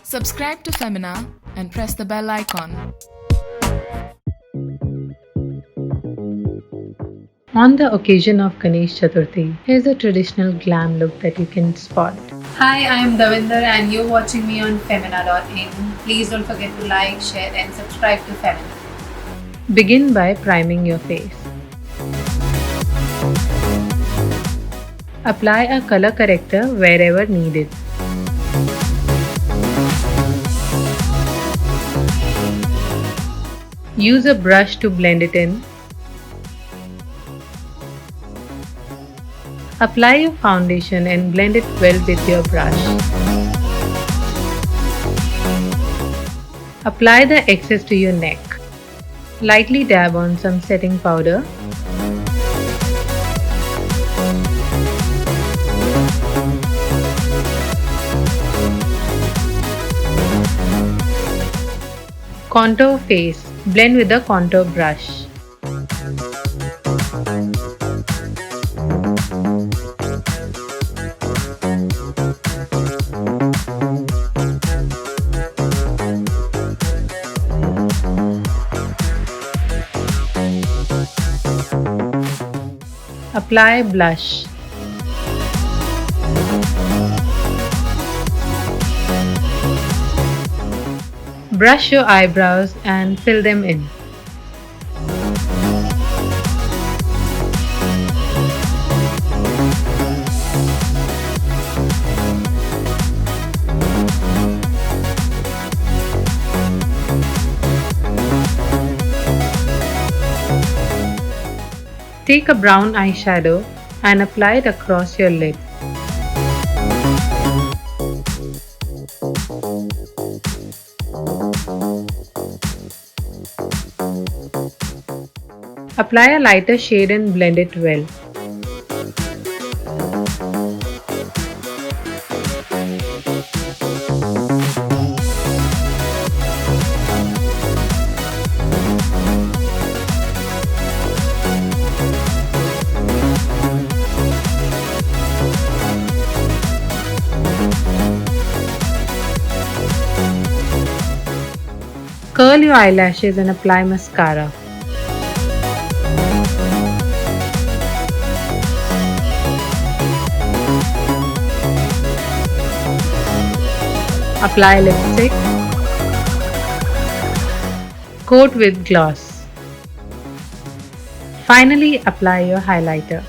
Subscribe to Femina and press the bell icon. On the occasion of Ganesh Chaturthi, here's a traditional glam look that you can spot. Hi, I am Davinder and you're watching me on Femina.in. Please don't forget to like, share and subscribe to Femina. Begin by priming your face. Apply a color corrector wherever needed. Use a brush to blend it in. Apply your foundation and blend it well with your brush. Apply the excess to your neck. Lightly dab on some setting powder. Contour face. Blend with a contour brush. Apply blush. Brush your eyebrows and fill them in. Take a brown eyeshadow and apply it across your lid. Apply a lighter shade and blend it well. Curl your eyelashes and apply mascara. Apply lipstick. Coat with gloss. Finally, apply your highlighter.